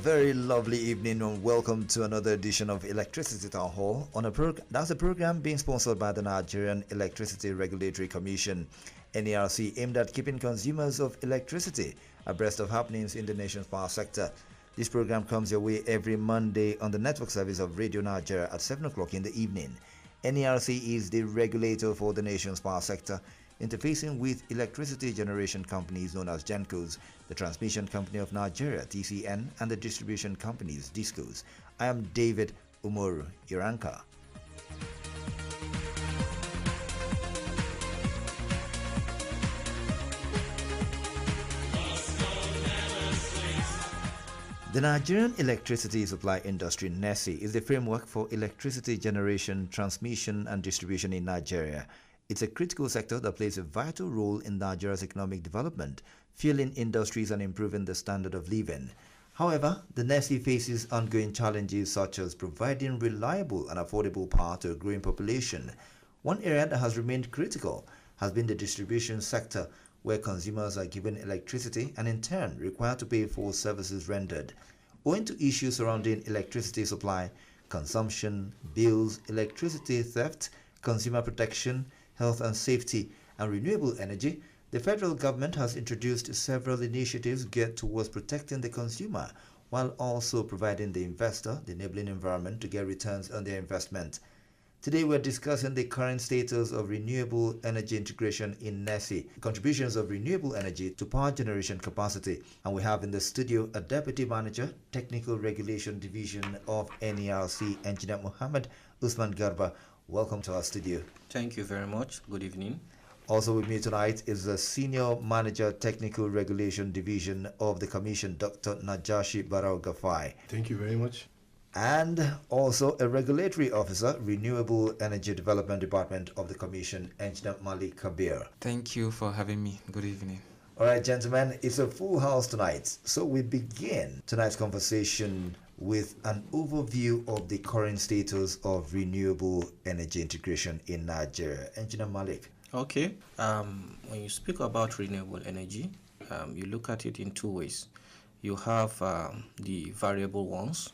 very lovely evening and welcome to another edition of Electricity Town Hall on that's a program being sponsored by the Nigerian Electricity Regulatory Commission, NERC, aimed at keeping consumers of electricity abreast of happenings in the nation's power sector. This program comes your way every Monday on the network service of Radio Nigeria at 7 o'clock in the evening. NERC is the regulator for the nation's power sector, interfacing with electricity generation companies known as GENCOs, the Transmission Company of Nigeria (TCN), and the distribution companies (DISCOs). I am David Umoru Iranka. The Nigerian Electricity Supply Industry (NERC) is the framework for electricity generation, transmission, and distribution in Nigeria. It's a critical sector that plays a vital role in Nigeria's economic development, fueling industries and improving the standard of living. However, the NERC faces ongoing challenges such as providing reliable and affordable power to a growing population. One area that has remained critical has been the distribution sector, where consumers are given electricity and in turn required to pay for services rendered. Owing to issues surrounding electricity supply, consumption, bills, electricity theft, consumer protection, health and safety, and renewable energy, the federal government has introduced several initiatives geared towards protecting the consumer while also providing the investor the enabling environment to get returns on their investment. Today we're discussing the current status of renewable energy integration in NERC, contributions of renewable energy to power generation capacity, and we have in the studio a Deputy Manager, Technical Regulation Division of NERC, Engineer Mohammed Usman Garba. Welcome to our studio. Thank you very much. Good evening. Also with me tonight is the Senior Manager, Technical Regulation Division of the Commission, Dr. Najashi Barau Gafai. Thank you very much. And also a Regulatory Officer, Renewable Energy Development Department of the Commission, Engineer Malik Kabir. Thank you for having me. Good evening. All right, gentlemen, it's a full house tonight. So we begin tonight's conversation with an overview of the current status of renewable energy integration in Nigeria. Engineer Malik. Okay. When you speak about renewable energy, you look at it in two ways. You have the variable ones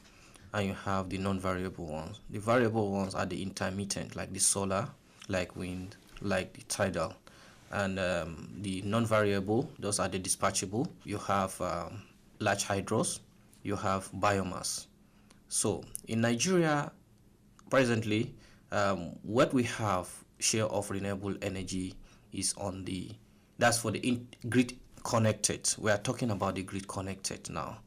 and you have the non-variable ones. The variable ones are the intermittent, like the solar, like wind, like the tidal. And the non-variable, those are the dispatchable. You have large hydros, you have biomass. So in Nigeria, presently, what we have share of renewable energy is that's for the grid connected. We are talking about the grid connected now.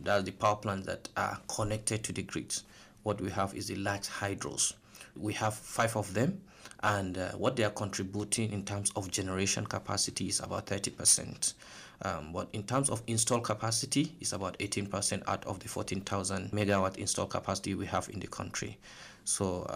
That's the power plants that are connected to the grid. What we have is the large hydros. We have 5 of them, and what they are contributing in terms of generation capacity is about 30%. But in terms of installed capacity, it's about 18% out of the 14,000 megawatt installed capacity we have in the country. So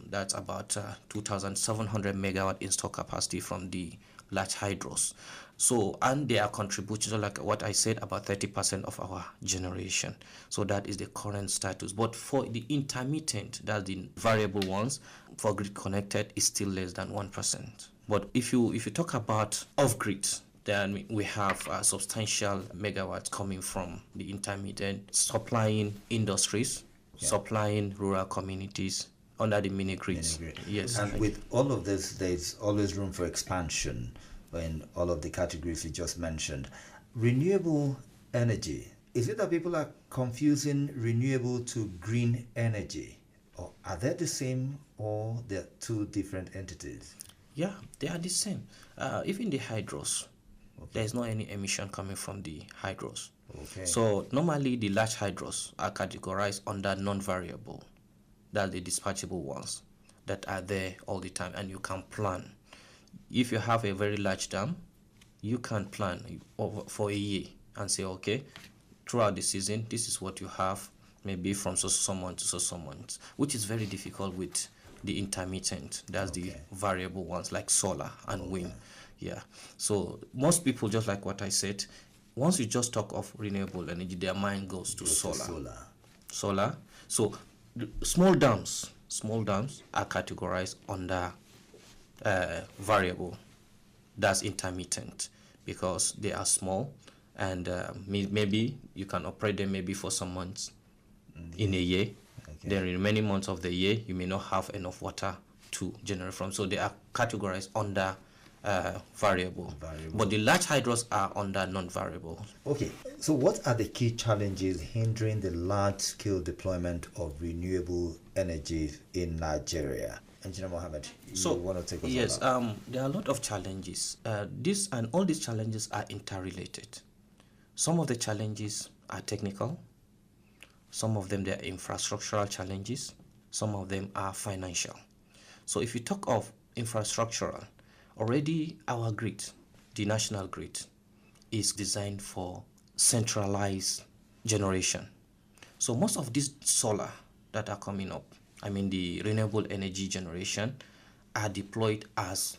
that's about 2,700 megawatt installed capacity from the large hydros. So, and they are contributing, so like what I said, about 30% of our generation. So that is the current status. But for the intermittent, that's the variable ones, for grid connected is still less than 1%. But if you talk about off-grid, then we have substantial megawatts coming from the intermittent, supplying industries, supplying rural communities under the mini grids. Yes. And with all of this, there's always room for expansion in all of the categories you just mentioned. Renewable energy, is it that people are confusing renewable to green energy? Or are they the same, or they're two different entities? Yeah, they are the same. Even the hydros, there's no any emission coming from the hydros. Okay. So normally the large hydros are categorized under non-variable. That's the dispatchable ones that are there all the time, and you can plan. If you have a very large dam, you can plan for a year and say, okay, throughout the season, this is what you have, maybe from so month to so month, which is very difficult with the intermittent. That's the variable ones like solar and wind. Yeah. So most people, just like what I said, once you just talk of renewable energy, their mind goes to solar. Solar. So small dams are categorized under variable. That's intermittent because they are small and maybe you can operate them maybe for some months in a year. Then in many months of the year, you may not have enough water to generate from. So they are categorized under variable. But the large hydros are under non-variable. Okay, so what are the key challenges hindering the large-scale deployment of renewable energy in Nigeria? Engineer Mohammed, you want to take us yes, on that? there are a lot of challenges. All these challenges are interrelated. Some of the challenges are technical. Some of them, they are infrastructural challenges. Some of them are financial. So if you talk of infrastructural, already our grid, the national grid, is designed for centralized generation. So most of these solar that are coming up, the renewable energy generation, are deployed as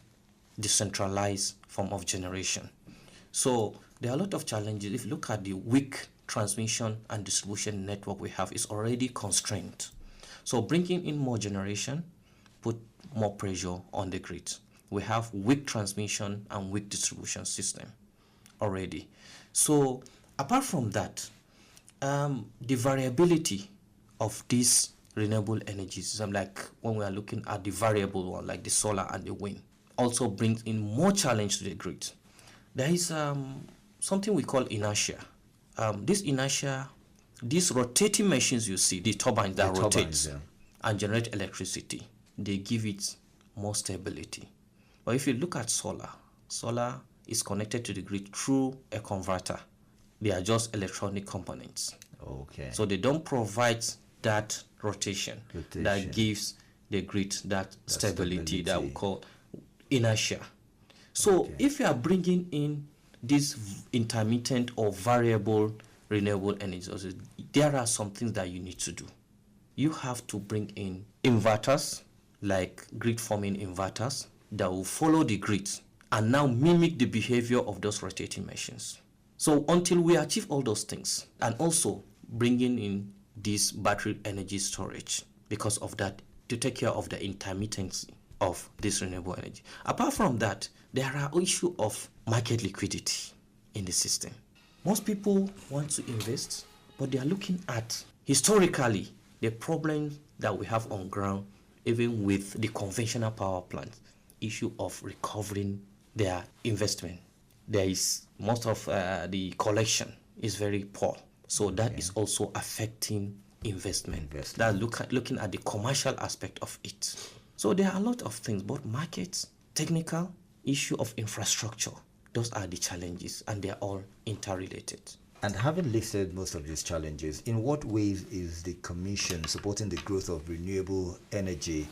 decentralized form of generation. So there are a lot of challenges. If you look at the weak transmission and distribution network we have, is already constrained. So bringing in more generation put more pressure on the grid. We have weak transmission and weak distribution system already. So apart from that, the variability of this renewable energy system, like when we are looking at the variable one, like the solar and the wind, also brings in more challenge to the grid. There is something we call inertia. This inertia, these rotating machines you see, the turbines that rotate and generate electricity, they give it more stability. But if you look at solar is connected to the grid through a converter. They are just electronic components. Okay. So they don't provide that rotation. That gives the grid that stability that we call inertia. So if you are bringing in this intermittent or variable renewable energy sources, there are some things that you need to do. You have to bring in inverters, like grid forming inverters, that will follow the grid and now mimic the behavior of those rotating machines. So until we achieve all those things, and also bringing in this battery energy storage, because of that, to take care of the intermittency of this renewable energy. Apart from that, there are issues of market liquidity in the system. Most people want to invest, but they are looking at, historically, the problems that we have on ground, even with the conventional power plant, issue of recovering their investment. There is most of the collection is very poor. So that is also affecting investment. That's looking at the commercial aspect of it. So there are a lot of things, both markets, technical, issue of infrastructure. Those are the challenges, and they are all interrelated. And having listed most of these challenges, in what ways is the Commission supporting the growth of renewable energy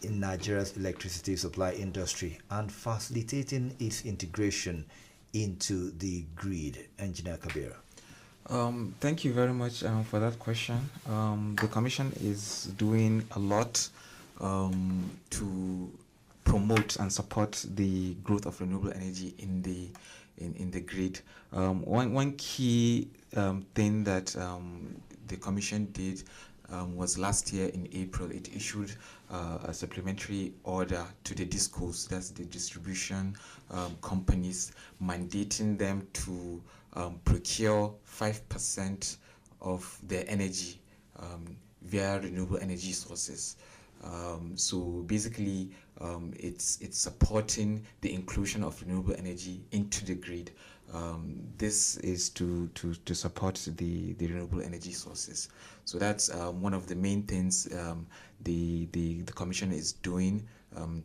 in Nigeria's electricity supply industry and facilitating its integration into the grid? Engineer Kabir. Thank you very much for that question. The Commission is doing a lot to promote and support the growth of renewable energy in the grid. One key thing that the Commission did was last year in April. It issued a supplementary order to the DISCOs, that's the distribution companies, mandating them to procure 5% of their energy via renewable energy sources. So basically, it's supporting the inclusion of renewable energy into the grid. This is to support the renewable energy sources. So that's one of the main things the Commission is doing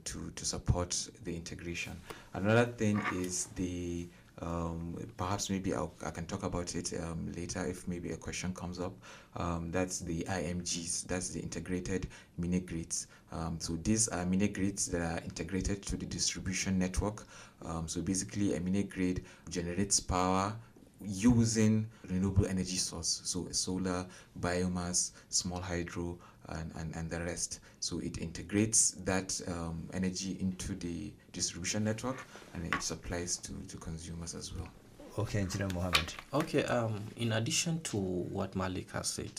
to support the integration. Another thing is the perhaps maybe I can talk about it later if maybe a question comes up. That's the IMGs, that's the integrated mini grids. So these are mini grids that are integrated to the distribution network. So basically a mini grid generates power using renewable energy source, so solar, biomass, small hydro, and the rest. So it integrates that energy into the distribution network, and it supplies to consumers as well. Okay, Engineer Mohammed. Okay, in addition to what Malik has said,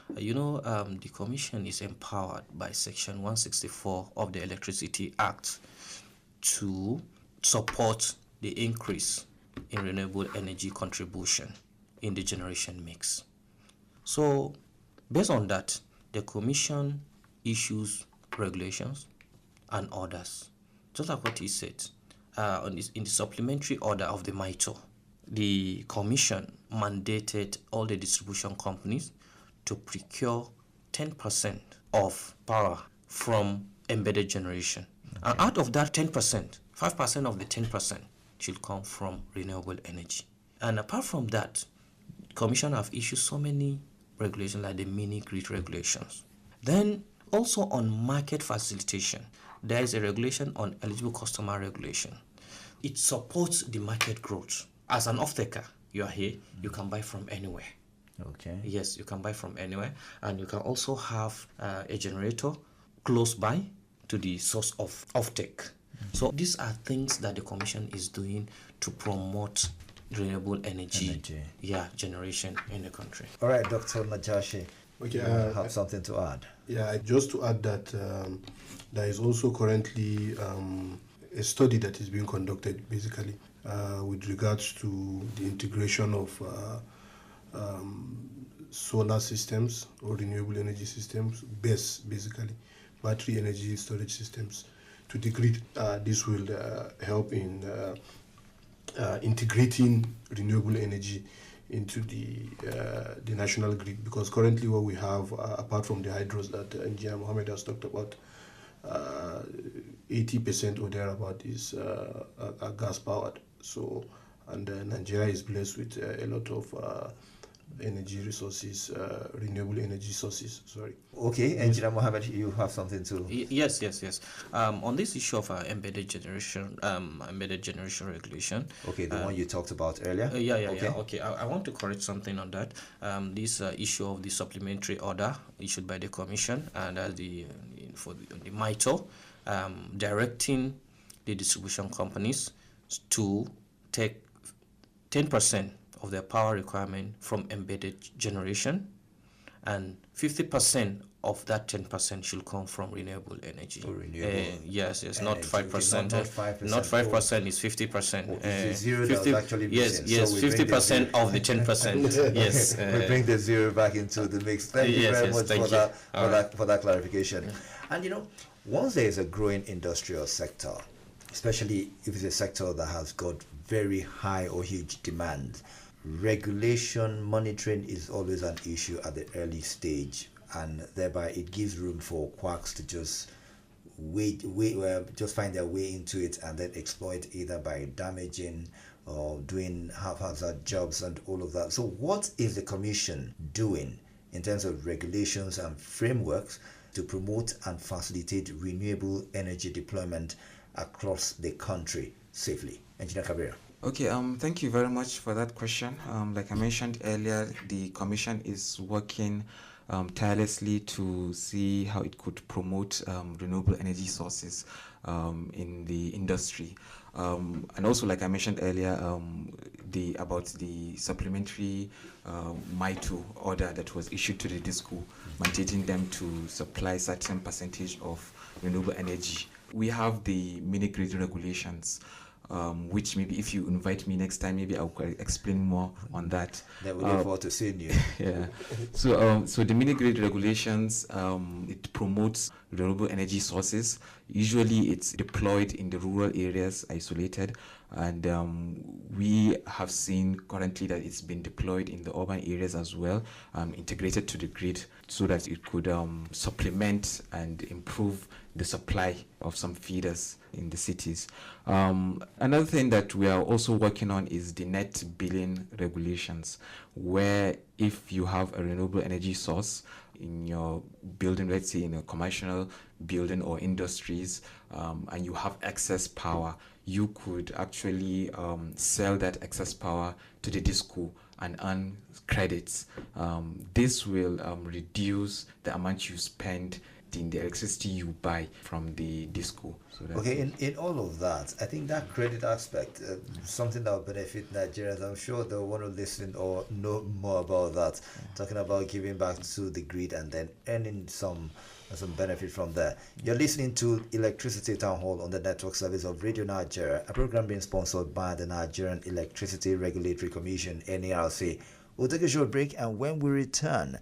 the Commission is empowered by Section 164 of the Electricity Act to support the increase in renewable energy contribution in the generation mix. So based on that, the Commission issues regulations and orders. Just like what he said, in the supplementary order of the MITO, the Commission mandated all the distribution companies to procure 10% of power from embedded generation. Okay. And out of that 10%, 5% of the 10% should come from renewable energy. And apart from that, Commission have issued so many regulations like the mini grid regulations. Then also on market facilitation, there is a regulation on eligible customer regulation. It supports the market growth. As an off-taker, you are here, you can buy from anywhere. Okay. Yes, you can buy from anywhere, and you can also have a generator close by to the source of off-take. So these are things that the Commission is doing to promote renewable energy. Generation in the country. All right, Dr. Najashi, okay, you have something to add? Yeah, just to add that there is also currently a study that is being conducted basically with regards to the integration of solar systems or renewable energy systems, BESS basically, battery energy storage systems, to the grid. This will help in integrating renewable energy into the national grid, because currently what we have, apart from the hydros that Engineer Mohammed has talked about, 80% or thereabout is gas powered. So, and Nigeria is blessed with a lot of energy resources, renewable energy sources. Sorry. Okay, Engineer Mohammed, you have something to. Yes. On this issue of embedded generation regulation. Okay, the one you talked about earlier. Okay. I want to correct something on that. This issue of the supplementary order issued by the Commission and for the MITO, directing the distribution companies to take 10% of their power requirement from embedded generation, and 50% of that 10% should come from renewable energy. Yes, not 5%. Not 5% is 50%. The zero 50, that was actually missing. Yes, so 50% of the 10%. Yes. We bring the zero back into the mix. Thank you very much for that clarification. Yeah. And once there is a growing industrial sector, especially if it's a sector that has got very high or huge demand, regulation, monitoring is always an issue at the early stage, and thereby it gives room for quacks to just just find their way into it and then exploit, either by damaging or doing haphazard jobs and all of that. So what is the Commission doing in terms of regulations and frameworks to promote and facilitate renewable energy deployment across the country safely? Engineer Kabira. Okay, thank you very much for that question. Like I mentioned earlier, the Commission is working tirelessly to see how it could promote renewable energy sources in the industry. And also, like I mentioned earlier, about the supplementary MITO order that was issued to the DISCO, mandating them to supply certain percentage of renewable energy. We have the mini grid regulations, which maybe if you invite me next time, maybe I'll explain more on that. Then we look forward to seeing you. Yeah. So the mini grid regulations, it promotes renewable energy sources. Usually it's deployed in the rural areas, isolated, and we have seen currently that it's been deployed in the urban areas as well, integrated to the grid, so that it could supplement and improve the supply of some feeders in the cities. Another thing that we are also working on is the net billing regulations, where if you have a renewable energy source in your building, let's say in a commercial building or industries, and you have excess power, you could actually sell that excess power to the DISCO and earn credits. This will reduce the amount you spend in the electricity you buy from the DISCO. So okay, in all of that, I think that credit aspect, something that will benefit Nigerians. I'm sure they'll want to listen or know more about that. Talking about giving back to the grid and then earning some some benefit from there. You're listening to Electricity Town Hall on the network service of Radio Nigeria, a program being sponsored by the Nigerian Electricity Regulatory Commission, NERC. We'll take a short break, and when we return,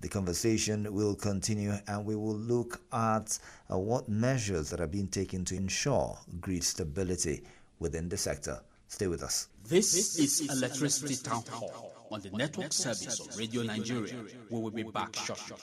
the conversation will continue, and we will look at what measures that are being taken to ensure grid stability within the sector. Stay with us. This is Electricity Town Hall on the network service of Radio Nigeria. We will be back shortly.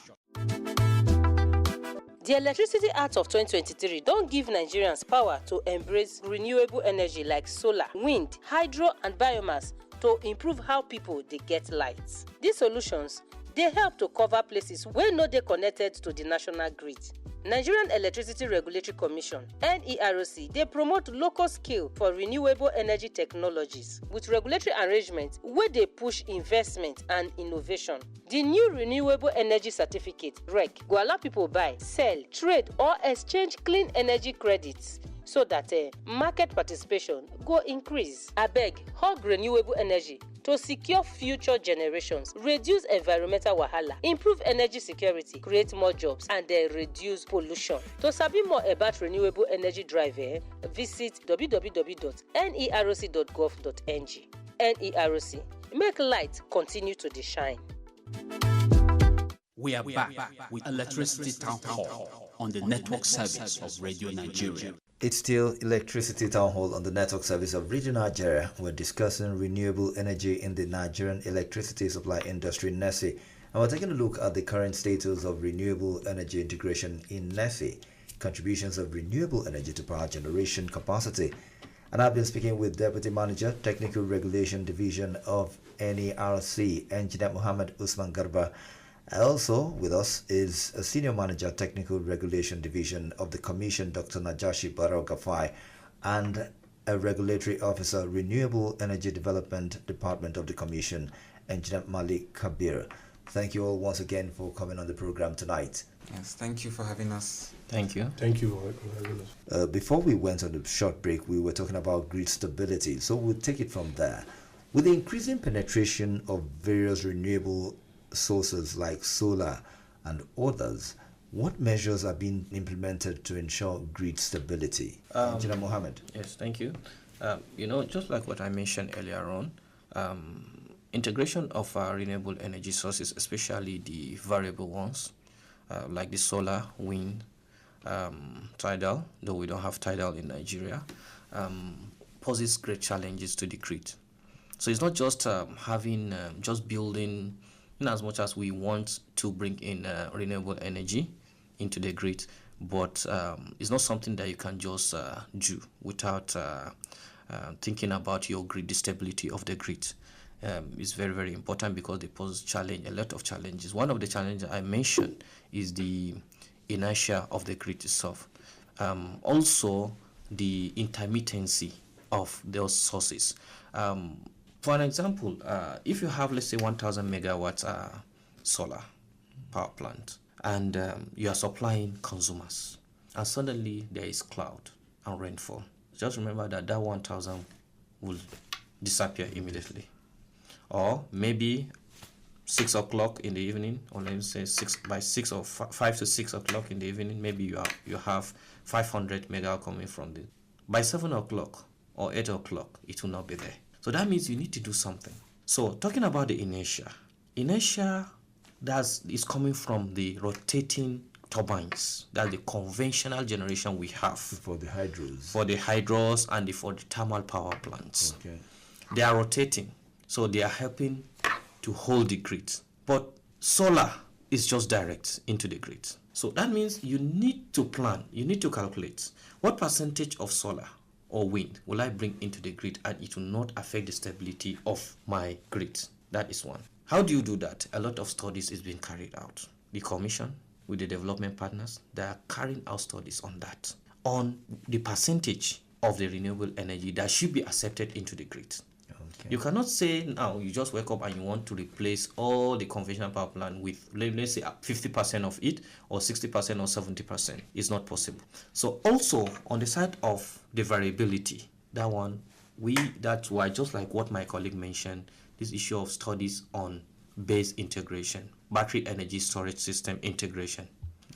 The Electricity Act of 2023 don't give Nigerians power to embrace renewable energy like solar, wind, hydro and biomass to improve how people they get lights. These solutions, they help to cover places where no they connected to the national grid. Nigerian Electricity Regulatory Commission, NERC, they promote local skill for renewable energy technologies with regulatory arrangements where they push investment and innovation. The new Renewable Energy Certificate, REC, will allow people buy, sell, trade or exchange clean energy credits so that market participation go increase. Abeg, hug renewable energy to secure future generations, reduce environmental wahala, improve energy security, create more jobs, and reduce pollution. To sabi more about renewable energy drive, visit www.nerc.gov.ng. NERC, make light continue to shine. We are back with Electricity Town Hall on the network service of Radio Nigeria. It's still Electricity Town Hall on the network service of Radio Nigeria. We're discussing renewable energy in the Nigerian electricity supply industry, NERC. And we're taking a look at the current status of renewable energy integration in NERC, contributions of renewable energy to power generation capacity. And I've been speaking with Deputy Manager, Technical Regulation Division of NERC, Engineer Mohammed Usman Garba. Also with us is a Senior Manager, Technical Regulation Division of the Commission, Dr. Najashi Barrow Gafai, and a Regulatory Officer, Renewable Energy Development Department of the Commission, Engineer Malik Kabir. Thank you all once again for coming on the program tonight. Yes, thank you for having us. Thank you. Thank you for having us. Before we went on the short break, we were talking about grid stability, so we'll take it from there. With the increasing penetration of various renewable sources like solar and others, what measures are being implemented to ensure grid stability? Engineer Mohammed. Yes, thank you. Just like what I mentioned earlier on, integration of renewable energy sources, especially the variable ones, like the solar, wind, tidal, though we don't have tidal in Nigeria, poses great challenges to the grid. So it's not just just building, in as much as we want to bring in renewable energy into the grid, but it's not something that you can just do without thinking about your grid, the stability of the grid. It's very, very important because they pose a lot of challenges. One of the challenges I mentioned is the inertia of the grid itself. Also, the intermittency of those sources. For an example, if you have, let's say, 1,000 megawatts solar power plant, and you are supplying consumers, and suddenly there is cloud and rainfall, just remember that 1,000 will disappear immediately. Or maybe 6 o'clock in the evening, or let me say 5 to 6 o'clock in the evening, maybe you have 500 megawatt coming from the. By 7 o'clock or 8 o'clock, it will not be there. So that means you need to do something. So talking about the inertia is coming from the rotating turbines. That's the conventional generation we have. For the hydros. For the hydros and for the thermal power plants. Okay. They are rotating, so they are helping to hold the grid. But solar is just direct into the grid. So that means you need to plan, you need to calculate what percentage of solar or wind will I bring into the grid and it will not affect the stability of my grid. That is one. How do you do that? A lot of studies is being carried out. The commission with the development partners, they are carrying out studies on that, on the percentage of the renewable energy that should be accepted into the grid. Okay. You cannot say now you just wake up and you want to replace all the conventional power plant with, let's say, 50% of it or 60% or 70%. It's not possible. So also on the side of the variability, that's why, just like what my colleague mentioned, this issue of studies on base integration, battery energy storage system integration.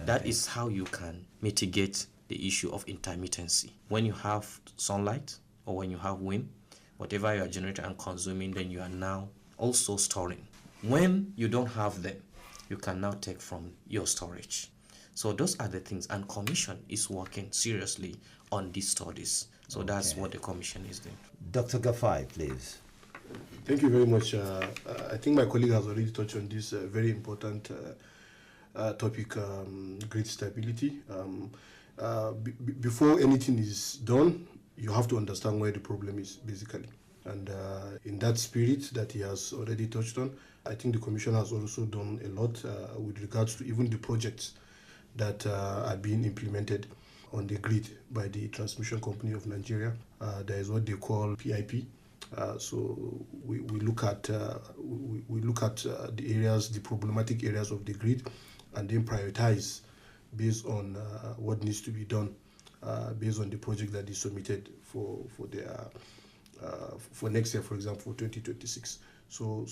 That is how you can mitigate the issue of intermittency. When you have sunlight or when you have wind, whatever you are generating and consuming, then you are now also storing. When you don't have them, you can now take from your storage. So those are the things, and Commission is working seriously on these studies. So that's what the Commission is doing. Dr. Gafai, please. Thank you very much. I think my colleague has already touched on this very important topic, grid stability. Before anything is done, you have to understand where the problem is, basically. And in that spirit that he has already touched on, I think the Commission has also done a lot with regards to even the projects that are being implemented on the grid by the Transmission Company of Nigeria. There is what they call PIP. So we look at the areas, the problematic areas of the grid, and then prioritize based on what needs to be done, based on the project that is submitted for next year, for example, 2026. So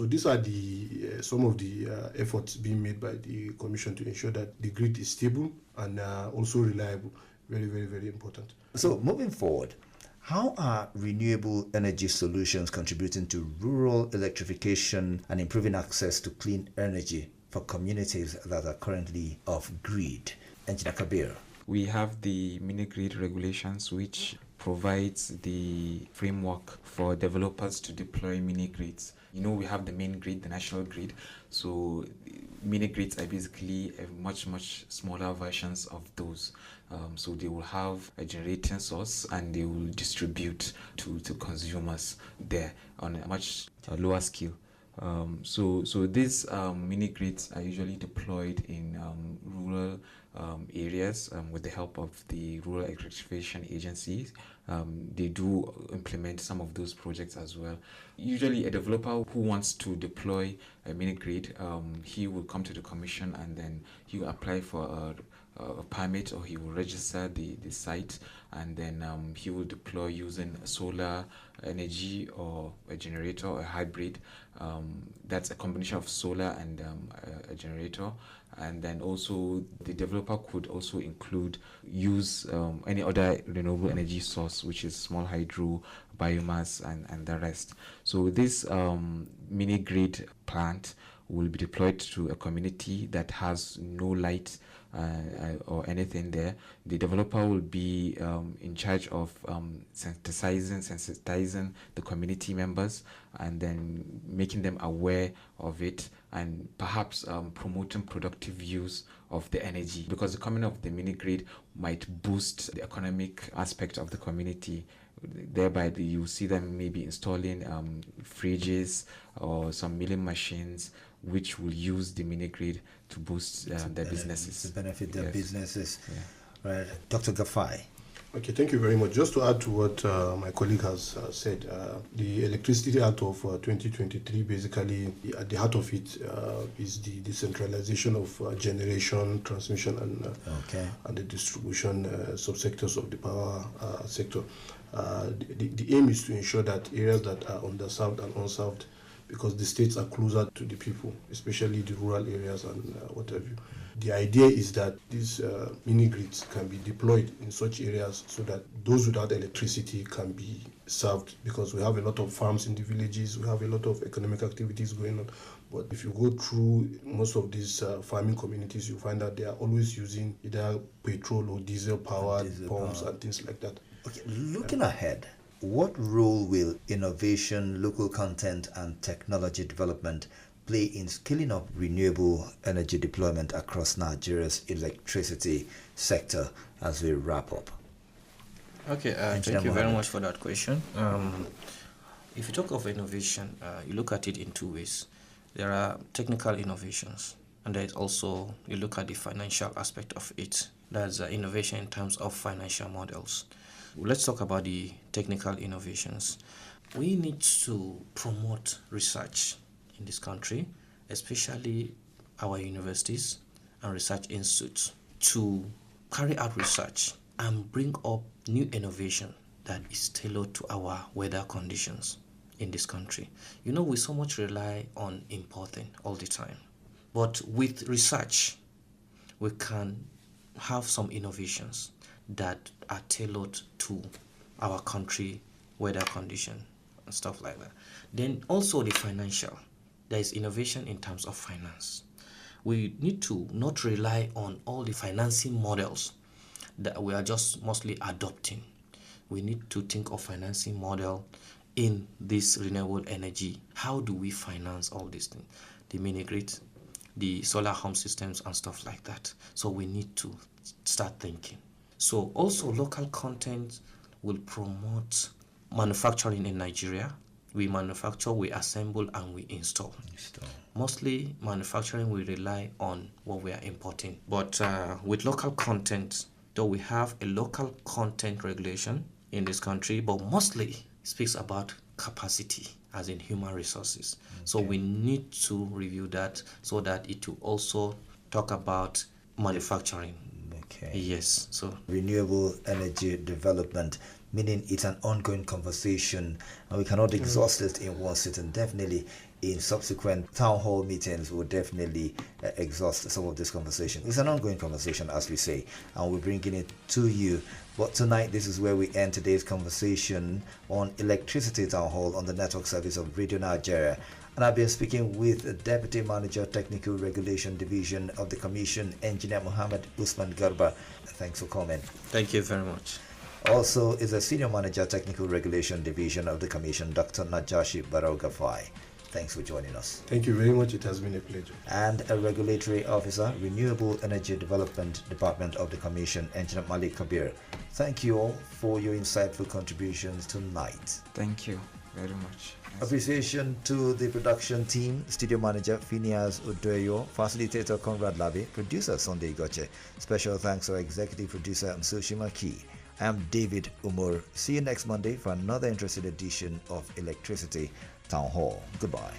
these are the some of the efforts being made by the Commission to ensure that the grid is stable and also reliable. Very, very, very important. So moving forward, how are renewable energy solutions contributing to rural electrification and improving access to clean energy for communities that are currently off grid? Engineer Kabir. We have the mini grid regulations, which provides the framework for developers to deploy mini grids. We have the main grid, the national grid. So mini grids are basically a much smaller versions of those. So they will have a generating source and they will distribute to consumers there on a much lower scale. So these mini grids are usually deployed in rural areas with the help of the rural electrification agencies. They do implement some of those projects as well. Usually a developer who wants to deploy a mini grid, he will come to the Commission and then he will apply for a permit, or he will register the site, and then he will deploy using solar energy or a generator or a hybrid. That's a combination of solar and a generator. And then also the developer could also use any other renewable energy source, which is small hydro, biomass, and the rest. So this mini grid plant will be deployed to a community that has no light or anything there. The developer will be in charge of sensitizing the community members and then making them aware of it, and perhaps promoting productive use of the energy, because the coming of the mini grid might boost the economic aspect of the community. Thereby you see them maybe installing fridges or some milling machines, which will use the mini grid to boost their businesses. To benefit their businesses. Yeah. Right. Dr. Gafai. Okay, thank you very much. Just to add to what my colleague has said, the Electricity Act of 2023, basically, at the heart of it is the decentralization of generation, transmission, and the distribution subsectors of the power sector. The aim is to ensure that areas that are underserved and unserved, because the states are closer to the people, especially the rural areas and what have you. The idea is that these mini grids can be deployed in such areas so that those without electricity can be served, because we have a lot of farms in the villages, we have a lot of economic activities going on. But if you go through most of these farming communities, you find that they are always using either petrol or diesel powered pumps and things like that. Okay, looking ahead, what role will innovation, local content, and technology development play in scaling up renewable energy deployment across Nigeria's electricity sector as we wrap up? Okay, thank you very much for that question. If you talk of innovation, you look at it in two ways. There are technical innovations, and there is also, you look at the financial aspect of it. That's innovation in terms of financial models. Let's talk about the technical innovations. We need to promote research in this country, especially our universities and research institutes, to carry out research and bring up new innovation that is tailored to our weather conditions in this country. We so much rely on importing all the time. But with research, we can have some innovations that are tailored to our country, weather condition, and stuff like that. Then also the financial. There is innovation in terms of finance. We need to not rely on all the financing models that we are just mostly adopting. We need to think of financing model in this renewable energy. How do we finance all these things? The mini grid, the solar home systems and stuff like that. So we need to start thinking. So also local content will promote manufacturing in Nigeria. We manufacture, we assemble, and we install. Mostly manufacturing, we rely on what we are importing. But with local content, though we have a local content regulation in this country, but mostly it speaks about capacity, as in human resources. So we need to review that so that it will also talk about manufacturing. Yes. So renewable energy development, meaning it's an ongoing conversation and we cannot exhaust it in one sitting. Definitely in subsequent town hall meetings we'll definitely exhaust some of this conversation. It's an ongoing conversation, as we say, and we're bringing it to you. But tonight, this is where we end today's conversation on electricity town hall on the network service of Radio Nigeria. And I've been speaking with the Deputy Manager, Technical Regulation Division of the Commission, Engineer Mohammed Usman Garba. Thanks for coming. thank you very much. Also is the Senior Manager, Technical Regulation Division of the Commission, Dr. Najashi Barau-Gafai. Thanks for joining us. Thank you very much. It has been a pleasure. And a Regulatory Officer, Renewable Energy Development Department of the Commission, Engineer Malik Kabir. Thank you all for your insightful contributions tonight. Thank you very much. Appreciation to the production team, Studio Manager Phineas Odoyo, Facilitator Conrad Labi, Producer Sunday Goche. Special thanks to our Executive Producer Msushima Ki. I'm David Umur. See you next Monday for another interesting edition of Electricity Town Hall. Goodbye.